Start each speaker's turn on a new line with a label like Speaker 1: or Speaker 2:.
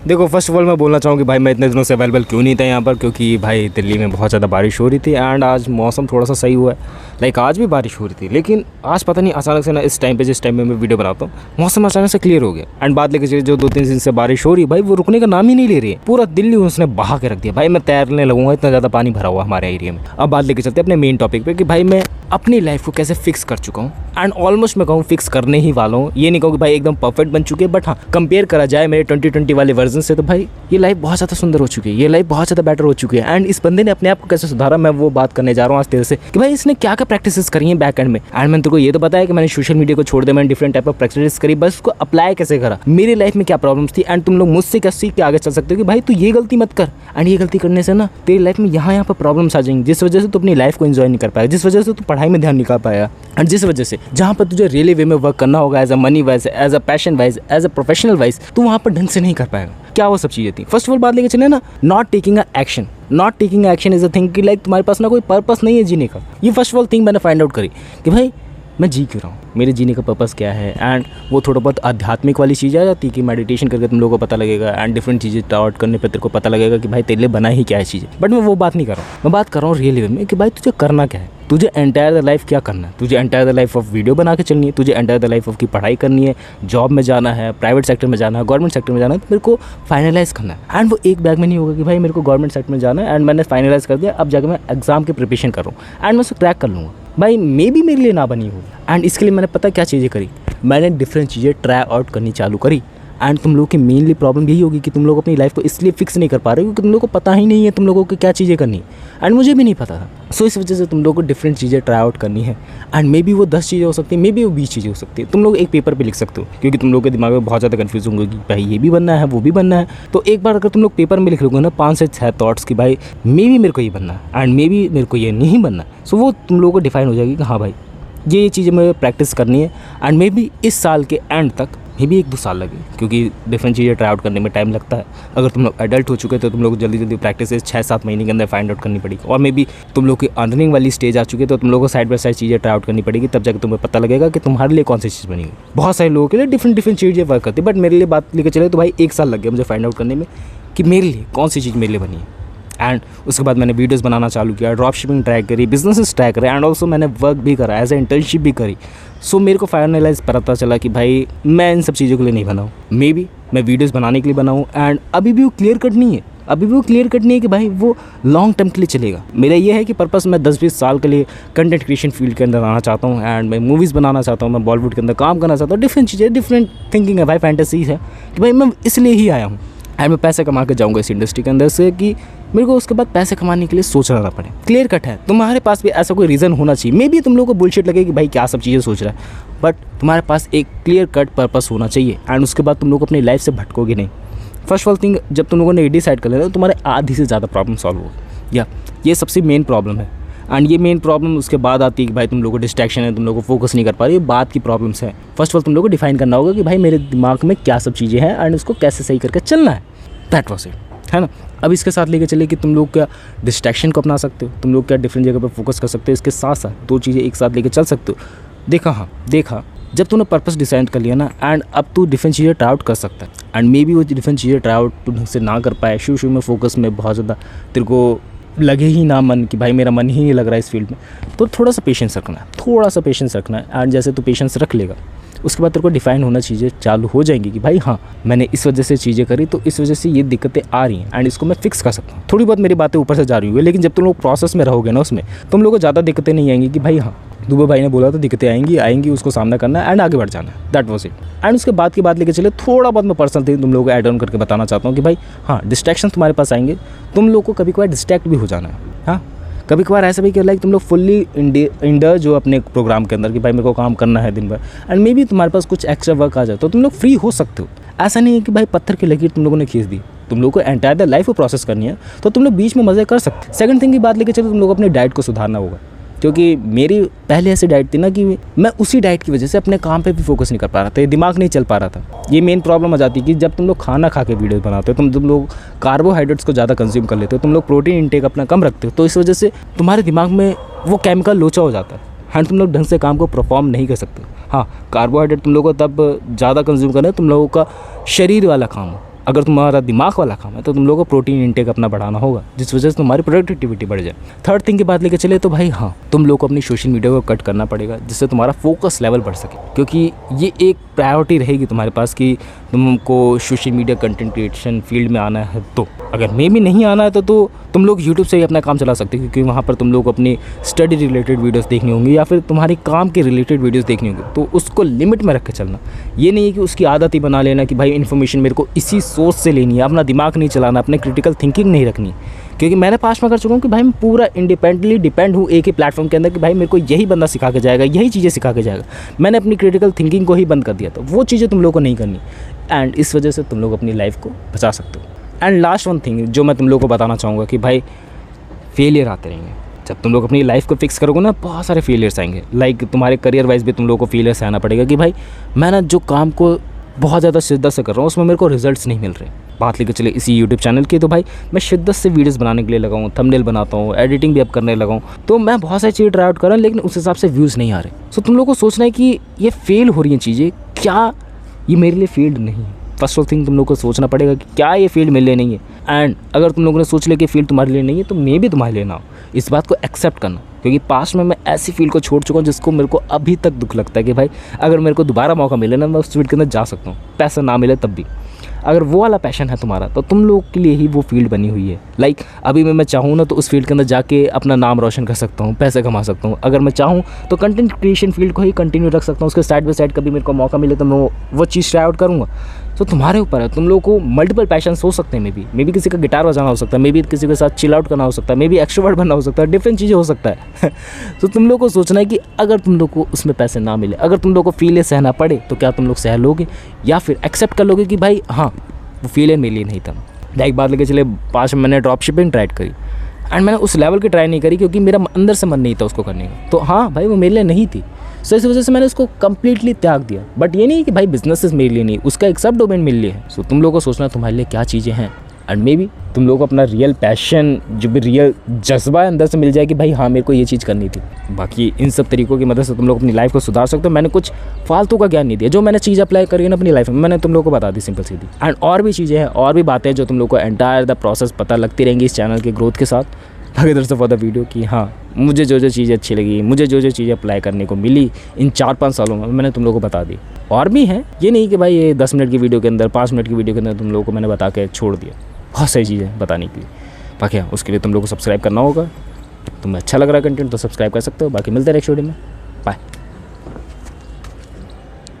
Speaker 1: देखो first of all मैं बोलना चाहूँ कि भाई मैं इतने दिनों से अवेलेबल क्यों नहीं था यहाँ पर, क्योंकि भाई दिल्ली में बहुत ज़्यादा बारिश हो रही थी एंड आज मौसम थोड़ा सा सही हुआ है। लाइक आज भी बारिश हो रही थी, लेकिन आज पता नहीं अचानक से ना इस टाइम पे जिस टाइम पे मैं वीडियो बनाता हूँ मौसम अचानक से क्लियर हो गया। एंड बात लेके जो 2-3 दिन से बारिश हो रही है भाई वो रुकने का नाम ही नहीं ले रही है। पूरा दिल्ली उसने बहा के रख दिया भाई, मैं तैरने लगूंगा, इतना ज़्यादा पानी भरा हुआ हमारे एरिया में। अब बात लेके चलते अपने मेन टॉपिक पे कि भाई मैं अपनी लाइफ को कैसे फिक्स कर चुका हूँ एंड ऑलमोस्ट मैं कहूँ फिक्स करने ही वाला हूँ। ये नहीं कहूँ कि भाई एकदम परफेक्ट बन चुके हैं, बट हाँ कंपेयर करा जाए मेरे 2020 वाले वर्जन से तो भाई ये लाइफ बहुत ज़्यादा सुंदर हो चुकी है, ये लाइफ बहुत ज़्यादा बेटर हो चुकी है। एंड इस बंदे ने अपने आप को कैसे सुधारा मैं वो बात करने जा रहा हूँ आज तेरे से कि भाई इसने क्या क्या प्रैक्टिसेस करी हैं बैक एंड में। एंड मैंने तेरे को ये तो बताया कि मैंने सोशल मीडिया को छोड़ दिया, मैंने डिफरेंट टाइप ऑफ प्रैक्टिस करी, बस उसको अप्लाई कैसे करा, मेरी लाइफ में क्या प्रॉब्लम्स थी एंड तुम लोग मुझसे क्या सीख के आगे चल सकते हो कि भाई तू ये गलती मत कर। एंड ये गलती करने से ना तेरी लाइफ में यहाँ पर प्रॉब्लम्स आ जाएंगी, जिस वजह से तू अपनी लाइफ को एंजॉय नहीं कर पाएगा, जिस वजह से तू पढ़ाई में ध्यान नहीं कर पाएगा एंड जिस वजह से जहाँ पर तुझे रियली वे में वर्क करना होगा as a money wise, as a passion wise, as a professional wise, तू वहाँ पर ढंग से नहीं कर पाएगा। क्या वो सब चीज़ें थी? फर्स्ट ऑफ ऑल बात लेके चले ना, not taking a action. Not taking action is a thing कि लाइक तुम्हारे पास ना कोई पर्पस नहीं है जीने का। ये फर्स्ट ऑफ ऑल थिंग मैंने फाइंड आउट करी कि भाई मैं जी क्यों रहा हूँ, मेरे जीने का पर्पस क्या है। एंड वो थोड़ा बहुत आध्यात्मिक वाली चीज़ आ जाती है कि मेडिटेशन करके तुम लोगों को पता लगेगा एंड डिफरेंट चीज़ें टाउट करने पर तेरे को पता लगेगा कि भाई तेरे लिए बना ही क्या है चीज़ें। बट मैं वो बात नहीं कर रहा हूँ, मैं बात कर रहा हूँ रियल वे में कि भाई तुझे करना क्या है, तुझे एंटायर द लाइफ क्या करना है। तुझे entire the life of video बना के चलनी है, तुझे एंटायर द लाइफ ऑफ की पढ़ाई करनी है, जॉब में जाना है, प्राइवेट सेक्टर में जाना है, गवर्नमेंट सेक्टर में जाना है, तो मेरे को फाइनलाइज़ करना है। एंड वो एक बैग में नहीं होगा कि भाई मेरे को गवर्नमेंट सेक्टर में जाना है एंड मैंने फाइनलाइज़ कर दिया, अब जाकर मैं एग्जाम की प्रिपरेशन कर रहा हूँ एंड मैं उसे क्रैक कर लूँगा। भाई मे बी मेरे लिए ना बनी हो। एंड इसके लिए मैंने पता क्या चीज़ें करी, मैंने डिफरेंट चीज़ें ट्राई आउट करनी चालू करी। एंड तुम लोगों की मेनली प्रॉब्लम यही होगी कि तुम लोग अपनी लाइफ को इसलिए फिक्स नहीं कर पा रहे हो क्योंकि तुम लोगों को पता ही नहीं है तुम लोगों को क्या चीज़ें करनी है। एंड मुझे भी नहीं पता था। सो इस वजह से तुम लोगों को डिफरेंट चीज़ें ट्राई आउट करनी है एंड मे बी वो 10 चीज़ें हो सकती है, मे बी वो 20 चीज़ें हो सकती है। तुम लोग एक पेपर पे लिख सकते हो क्योंकि तुम लोगों के दिमाग में बहुत ज़्यादा कन्फ्यूज होंगे कि भाई ये भी बनना है वो भी बनना है। तो एक बार अगर तुम लोग पेपर में लिख लोगे ना 5 से 6 थॉट्स कि भाई मे बी मेरे को ये बनना है एंड मे बी मेरे को ये नहीं बनना है, सो वो तुम लोगों को डिफाइन हो जाएगी कि हाँ भाई ये चीज़ें मुझे प्रैक्टिस करनी है। एंड मे बी इस साल के एंड तक मे भी 1-2 साल लगे क्योंकि डिफरेंट चीज़ें ट्राई आउट करने में टाइम लगता है। अगर तुम लोग एडल्ट हो चुके तो तुम लोग जल्दी प्रैक्टिस 6-7 महीने के अंदर फाइंड आउट करनी पड़ेगी। और मे बी तुम लोग की अर्निंग वाली स्टेज आ चुकी है तो तुम लोगों को साइड बाय साइड चीज़ें ट्राई आउट करनी पड़ेगी, तब जाकर तुम्हें पता लगेगा कि तुम्हारे लिए कौन सी चीज़ बनी हुई। बहुत सारे लोगों के लिए डिफरेंट चीज़ें वर्क करती है, बट मेरे लिए बात लेकर चले तो भाई 1 साल लग गया मुझे फाइंड आउट करने में कि मेरे लिए कौन सी चीज़ मेरे लिए बनी है। एंड उसके बाद मैंने वीडियोस बनाना चालू किया, ड्रॉप शिपिंग ट्राई करी, बिजनेसेस ट्राई करे एंड ऑल्सो मैंने वर्क भी करा, एज ए इंटर्नशिप भी करी। सो मेरे को फाइनलाइज पता चला कि भाई मैं इन सब चीज़ों के लिए नहीं बनाऊँ, मे बी मैं वीडियोस बनाने के लिए बनाऊँ। एंड अभी भी वो क्लियर कट नहीं है, अभी भी वो क्लियर कट नहीं है कि भाई वो लॉन्ग टर्म के लिए चलेगा। मेरा ये है कि पर्पस मैं 10-20 साल के लिए कंटेंट क्रिएशन फील्ड के अंदर आना चाहता हूँ एंड मैं मूवीज़ बनाना चाहता हूँ, मैं बॉलीवुड के अंदर काम करना चाहता हूँ। डिफरेंट चीज़ें, डिफरेंट थिंकिंग है भाई, फैंटेसीज है कि भाई मैं इसलिए ही आया हूँ एंड मैं पैसे कमा के जाऊँगा इस इंडस्ट्री के अंदर से कि मेरे को उसके बाद पैसे कमाने के लिए सोचना ना पड़े। क्लियर कट है, तुम्हारे पास भी ऐसा कोई रीज़न होना चाहिए। मे बी तुम लोगों को बुलशिट लगे कि भाई क्या सब चीज़ें सोच रहा है, बट तुम्हारे पास एक क्लियर कट पर्पस होना चाहिए एंड उसके बाद तुम लोग अपनी लाइफ से भटकोगे नहीं। फर्स्ट ऑफ ऑल थिंग, जब तुम लोगों ने डिसाइड कर लेना तो तुम्हारे आधी से ज़्यादा प्रॉब्लम सॉल्व होगी। या ये सबसे मेन प्रॉब्लम है। एंड ये मेन प्रॉब्लम उसके बाद आती है कि भाई तुम लोगों को डिस्ट्रैक्शन है, तुम लोगों को फोकस नहीं कर पा रही, ये बात की प्रॉब्लम्स है। फर्स्ट ऑफ ऑल तुम लोगों को डिफाइन करना होगा कि भाई मेरे दिमाग में क्या सब चीज़ें हैं एंड उसको कैसे सही करके चलना है। दैट वॉज इट, है ना। अब इसके साथ लेके चले कि तुम लोग क्या डिस्ट्रैक्शन को अपना सकते हो, तुम लोग क्या डिफरेंट जगह पर फोकस कर सकते हो, इसके साथ साथ 2 चीज़ें एक साथ लेके चल सकते हो। देखा जब तूने पर्पस डिसाइड कर लिया ना एंड अब तू डिफरेंट चीज़ें ट्राई आउट कर सकता है। एंड मे बी वो डिफरेंट चीज़ें ट्राई आउट तू ढंग से ना कर पाए, शुरू में फोकस में बहुत ज़्यादा तेरे को लगे ही ना मन कि भाई मेरा मन ही नहीं लग रहा है इस फील्ड में, तो थोड़ा सा पेशेंस रखना है। एंड जैसे तू पेशेंस रख लेगा उसके बाद तेरे को डिफाइन होना चीज़ें चालू हो जाएंगी कि भाई हाँ मैंने इस वजह से चीज़ें करी तो इस वजह से ये दिक्कतें आ रही हैं एंड इसको मैं फिक्स कर सकता हूँ। थोड़ी बहुत मेरी बातें ऊपर से जा रही हुई, लेकिन जब तुम लोग प्रोसेस में रहोगे ना उसमें तुम लोगों को ज़्यादा दिक्कतें नहीं आएंगी कि भाई हाँ दुबे भाई ने बोला तो दिक्कतें आएंगी उसको सामना करना है एंड आगे बढ़ जाना है। That was it. एंड उसके बाद की बात लेके चले थोड़ा बहुत मैं पर्सनल थिंग तुम लोगों को ऐड ऑन करके बताना चाहता हूँ कि भाई हाँ डिस्ट्रैक्शन तुम्हारे पास आएंगे, तुम लोग को कभी कभार डिस्ट्रैक्ट भी हो जाना है। हाँ कभी कभार ऐसा भी कि लाइक तुम लोग फुल्ली इंडर जो अपने प्रोग्राम के अंदर कि भाई मेरे को काम करना है दिन भर एंड मे बी तुम्हारे पास कुछ एक्स्ट्रा वर्क आ जाए तो तुम लोग फ्री हो सकते हो। ऐसा नहीं है कि भाई पत्थर की लकीर तुम लोगों ने खींच दी, तुम लोग को एंटायर द लाइफ को प्रोसेस करनी है तो तुम लोग बीच में मज़े कर सकते। सेकंड थिंग की बात लेके चलो तुम लोग अपनी डाइट को सुधारना होगा, क्योंकि मेरी पहले ऐसी डाइट थी ना कि मैं उसी डाइट की वजह से अपने काम पे भी फोकस नहीं कर पा रहा था, दिमाग नहीं चल पा रहा था। ये मेन प्रॉब्लम आ जाती है कि जब तुम लोग खाना खा के वीडियोस बनाते हो तुम लोग कार्बोहाइड्रेट्स को ज़्यादा कंज्यूम कर लेते हो, तुम लोग प्रोटीन इंटेक अपना कम रखते हो, तो इस वजह से तुम्हारे दिमाग में वो केमिकल लोचा हो जाता है एंड तुम लोग ढंग से काम को परफॉर्म नहीं कर सकते। हाँ कार्बोहाइड्रेट तुम लोगों को तब ज़्यादा कंज्यूम करना है तुम लोगों का शरीर वाला काम हो, अगर तुम्हारा दिमाग वाला काम है तो तुम लोगों को प्रोटीन इंटेक अपना बढ़ाना होगा, जिस वजह से तुम्हारी प्रोडक्टिविटी बढ़ जाए। थर्ड थिंग की बात लेके चले तो भाई हाँ, तुम लोग को अपनी सोशल मीडिया को कट करना पड़ेगा, जिससे तुम्हारा फोकस लेवल बढ़ सके, क्योंकि ये एक प्रायोरिटी रहेगी तुम्हारे पास कि तुमको social media content creation field में आना है। तो अगर मे भी नहीं आना है तो तुम लोग यूट्यूब से ही अपना काम चला सकते हो, क्योंकि वहाँ पर तुम लोग को अपनी स्टडी रिलेटेड वीडियोस देखनी होंगी या फिर तुम्हारे काम के रिलेटेड वीडियोस देखनी होंगी। तो उसको लिमिट में रख के चलना, ये नहीं है कि उसकी आदत ही बना लेना कि भाई इन्फॉर्मेशन मेरे को इसी सोच से लेनी है, अपना दिमाग नहीं चलाना, अपने क्रिटिकल थिंकिंग नहीं रखनी। क्योंकि मैंने पास्ट में कर चुका हूँ कि भाई मैं पूरा इंडिपेंडेंटली डिपेंड हूँ एक ही प्लेटफॉर्म के अंदर कि भाई मेरे को यही बंदा सिखा के जाएगा, यही चीज़ें सिखा के जाएगा। मैंने अपनी क्रिटिकल थिंकिंग को ही बंद कर दिया था। वो चीज़ें तुम लोग को नहीं करनी, एंड इस वजह से तुम लोग अपनी लाइफ को बचा सकते हो। एंड लास्ट वन थिंग जो मैं तुम लोग को बताना चाहूँगा कि भाई फेलियर आते रहेंगे। जब तुम लोग अपनी लाइफ को फिक्स करोगे ना, बहुत सारे फेलियर्स आएंगे। लाइक तुम्हारे करियर वाइज भी तुम लोग को फेलियर से आना पड़ेगा कि भाई मैं ना जो काम को बहुत ज़्यादा शिद्दत से कर रहा हूँ उसमें मेरे को रिजल्ट्स नहीं मिल रहे। बात लेकर चले इसी यूट्यूब चैनल की, तो भाई मैं शिद्दत से वीडियोस बनाने के लिए लगा हूँ, थंबनेल बनाता हूँ, एडिटिंग भी अब करने लगा हूँ। तो मैं बहुत सारी चीज़ें ट्राई आउट कर रहा हूँ, लेकिन उस हिसाब से व्यूज़ नहीं आ रहे। सो तुम लोग को सोचना है कि ये फेल हो रही हैं चीज़ें, क्या ये मेरे लिए फील्ड नहीं है। फर्स्ट ऑफ थिंग तुम लोग को सोचना पड़ेगा कि क्या ये फील्ड मेरे लिए नहीं है। एंड अगर तुम लोगों ने सोच लिया कि फील्ड तुम्हारे लिए नहीं है, तो मे भी तुम्हारे लिए ना हो। इस बात को एक्सेप्ट करना, क्योंकि पास्ट में मैं ऐसी फील्ड को छोड़ चुका हूँ जिसको मेरे को अभी तक दुख लगता है कि भाई अगर मेरे को दोबारा मौका मिले ना, मैं उस फील्ड के अंदर जा सकता हूँ, पैसा ना मिले तब भी। अगर वो वाला पैशन है तुम्हारा तो तुम लोग के लिए ही वो फील्ड बनी हुई है। लाइक अभी मैं चाहूँ ना तो उस फील्ड के अंदर जाके अपना नाम रोशन कर सकता हूँ, पैसे कमा सकता हूँ। अगर मैं चाहूँ तो कंटेंट क्रिएशन फील्ड को ही कंटिन्यू रख सकता हूँ, उसके साइड बाय साइड कभी मेरे को मौका मिले तो मैं वो चीज़ ट्राई आउट करूँगा। तो तुम्हारे ऊपर है, तुम लोगों को मल्टीपल पैशंस हो सकते हैं। मे बी किसी का गिटार बजाना हो सकता है, मे बी किसी के साथ चिल आउट करना हो सकता है, मे बी एक्सट्रोवर्ट बनना हो सकता है, डिफरेंट चीज़ें हो सकता है। तो तुम लोग को सोचना है कि अगर तुम लोग को उसमें पैसे ना मिले, अगर तुम लोग को फील सहना पड़े, तो क्या तुम लोग सह लोगे या फिर एक्सेप्ट कर लोगे कि भाई हाँ वो फील मेरे लिए नहीं था। लाइक बात लेके चले 5 मैंने ड्रॉप शिपिंग ट्राई करी, एंड मैंने उस लेवल की ट्राई नहीं करी क्योंकि मेरा अंदर से मन नहीं था उसको करने का। तो हाँ भाई वो मेरे लिए नहीं थी, सो इस वजह से मैंने उसको कम्प्लीटली त्याग दिया। बट ये नहीं कि भाई बिजनेस मेरे लिए नहीं, उसका एक सब डोमेन मेरे लिए है। सो तुम लोगों को सोचना तुम्हारे लिए क्या चीज़ें हैं, एंड मे बी तुम लोग को अपना रियल पैशन, जो भी रियल जज्बा है अंदर से मिल जाए कि भाई हाँ मेरे को ये चीज़ करनी थी। बाकी इन सब तरीकों की मदद से तुम लोग अपनी लाइफ को सुधार सकते हो। मैंने कुछ फालतू का ज्ञान नहीं दिया, जो मैंने चीज़ अप्लाई करी ना अपनी लाइफ में, मैंने तुम लोग को बता दी सिंपल सीधी। एंड और भी चीज़ें हैं, और भी बातें जो तुम लोग को एंटायर द प्रोसेस पता लगती रहेंगी इस चैनल के ग्रोथ के साथ। बाकी इधर से फॉर द वीडियो कि हाँ मुझे जो जो चीज़ें अच्छी लगी, मुझे जो जो चीज़ें अप्लाई करने को मिली इन 4-5 सालों में, मैंने तुम लोगों को बता दी। और भी हैं, ये नहीं कि भाई ये 10 मिनट की वीडियो के अंदर, 5 मिनट की वीडियो के अंदर तुम लोगों को मैंने बता के छोड़ दिया। बहुत सारी चीज़ें बताने के लिए। बाकी हाँ उसके लिए तुम लोग को सब्सक्राइब करना होगा। तुम्हें अच्छा लग रहा है कंटेंट तो सब्सक्राइब कर सकते हो। बाकी मिलते हैं नेक्स्ट वीडियो में, बाय।